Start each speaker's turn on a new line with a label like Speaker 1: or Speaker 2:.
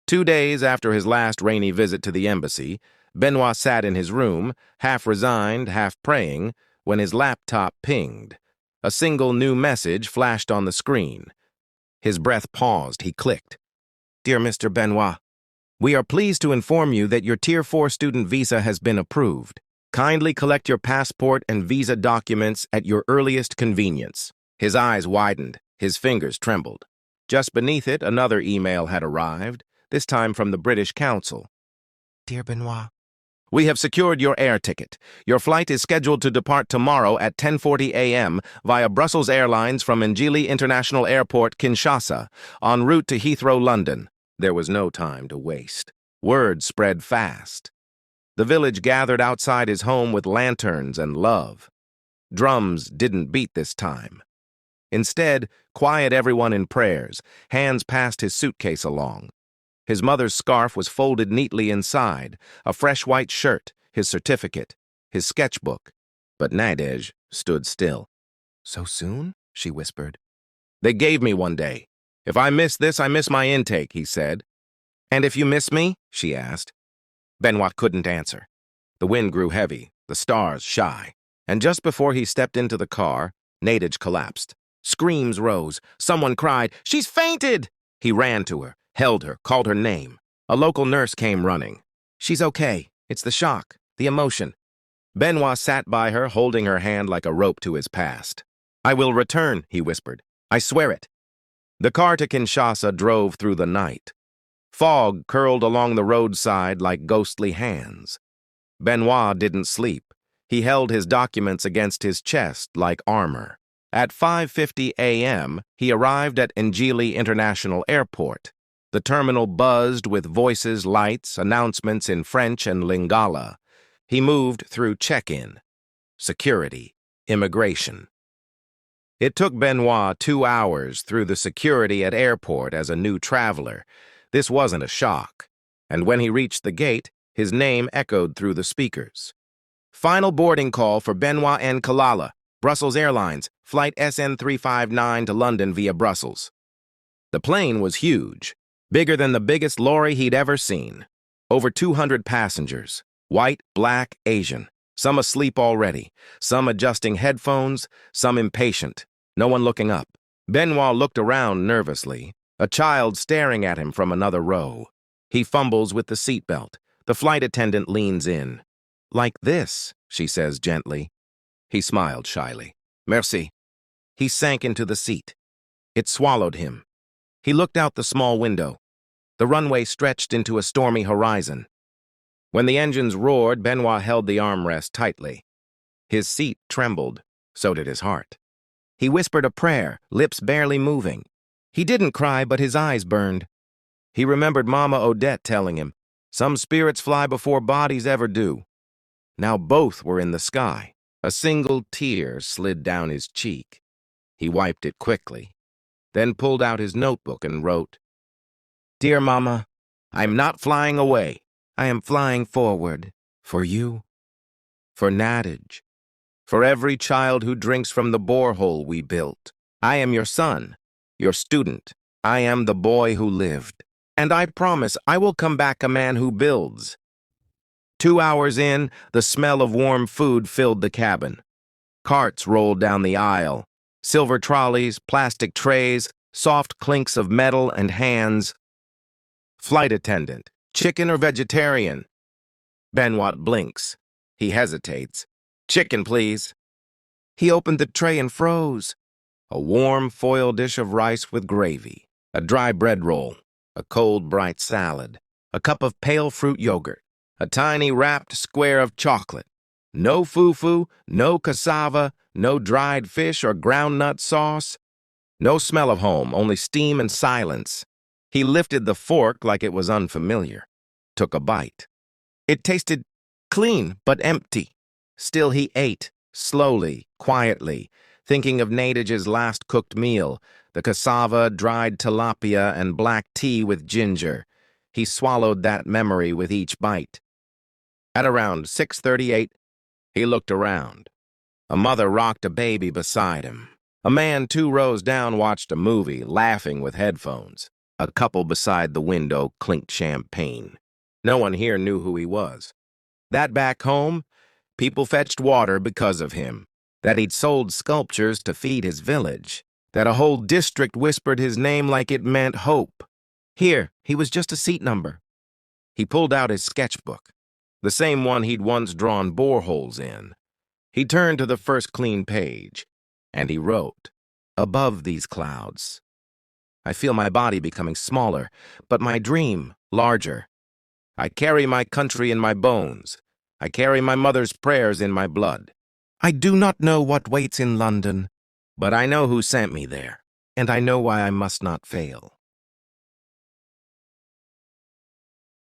Speaker 1: 2 days after his last rainy visit to the embassy, Benoît sat in his room, half resigned, half praying, when his laptop pinged. A single new message flashed on the screen. His breath paused. He clicked. "Dear Mr. Benoît, we are pleased to inform you that your Tier 4 student visa has been approved. Kindly collect your passport and visa documents at your earliest convenience." His eyes widened. His fingers trembled. Just beneath it, another email had arrived, this time from the British Council. "Dear Benoît, we have secured your air ticket. Your flight is scheduled to depart tomorrow at 10:40 a.m. via Brussels Airlines from Njili International Airport, Kinshasa, en route to Heathrow, London." There was no time to waste. Word spread fast. The village gathered outside his home with lanterns and love. Drums didn't beat this time. Instead, quiet everyone in prayers, hands passed his suitcase along. His mother's scarf was folded neatly inside, a fresh white shirt, his certificate, his sketchbook. But Nadej stood still. "So soon?" she whispered. "They gave me one day. If I miss this, I miss my intake," he said. "And if you miss me?" she asked. Benoît couldn't answer. The wind grew heavy, the stars shy, and just before he stepped into the car, Nadej collapsed. Screams rose. Someone cried, "She's fainted!" He ran to her, held her, called her name. A local nurse came running. "She's okay. It's the shock, the emotion." Benoît sat by her, holding her hand like a rope to his past. "I will return," he whispered. "I swear it." The car to Kinshasa drove through the night. Fog curled along the roadside like ghostly hands. Benoît didn't sleep. He held his documents against his chest like armor. At 5:50 a.m., he arrived at Njili International Airport. The terminal buzzed with voices, lights, announcements in French and Lingala. He moved through check-in, security, immigration. It took Benoît 2 hours through the security at airport as a new traveler. This wasn't a shock. And when he reached the gate, his name echoed through the speakers. "Final boarding call for Benoît and Kalala, Brussels Airlines, flight SN359 to London via Brussels." The plane was huge, bigger than the biggest lorry he'd ever seen. Over 200 passengers, white, black, Asian, some asleep already, some adjusting headphones, some impatient, no one looking up. Benoît looked around nervously, a child staring at him from another row. He fumbles with the seatbelt. The flight attendant leans in. "Like this," she says gently. He smiled shyly. "Merci." He sank into the seat. It swallowed him. He looked out the small window. The runway stretched into a stormy horizon. When the engines roared, Benoît held the armrest tightly. His seat trembled, so did his heart. He whispered a prayer, lips barely moving. He didn't cry, but his eyes burned. He remembered Mama Odette telling him, "Some spirits fly before bodies ever do." Now both were in the sky. A single tear slid down his cheek. He wiped it quickly, then pulled out his notebook and wrote, "Dear Mama, I'm not flying away. I am flying forward. For you, for Nadej, for every child who drinks from the borehole we built. I am your son, your student. I am the boy who lived. And I promise I will come back a man who builds." 2 hours in, the smell of warm food filled the cabin. Carts rolled down the aisle. Silver trolleys, plastic trays, soft clinks of metal and hands. Flight attendant, "Chicken or vegetarian?" Benoît blinks. He hesitates. "Chicken, please." He opened the tray and froze. A warm foil dish of rice with gravy, a dry bread roll, a cold bright salad, a cup of pale fruit yogurt, a tiny wrapped square of chocolate. No fufu, no cassava, no dried fish or groundnut sauce. No smell of home, only steam and silence. He lifted the fork like it was unfamiliar, took a bite. It tasted clean but empty. Still he ate, slowly, quietly, thinking of Nadej's last cooked meal, the cassava, dried tilapia, and black tea with ginger. He swallowed that memory with each bite. At around 6:38, he looked around. A mother rocked a baby beside him. A man 2 rows down watched a movie, laughing with headphones. A couple beside the window clinked champagne. No one here knew who he was. That back home, people fetched water because of him. That he'd sold sculptures to feed his village. That a whole district whispered his name like it meant hope. Here, he was just a seat number. He pulled out his sketchbook, the same one he'd once drawn boreholes in. He turned to the first clean page, and he wrote, "Above these clouds. I feel my body becoming smaller, but my dream larger. I carry my country in my bones. I carry my mother's prayers in my blood. I do not know what waits in London, but I know who sent me there, and I know why I must not fail."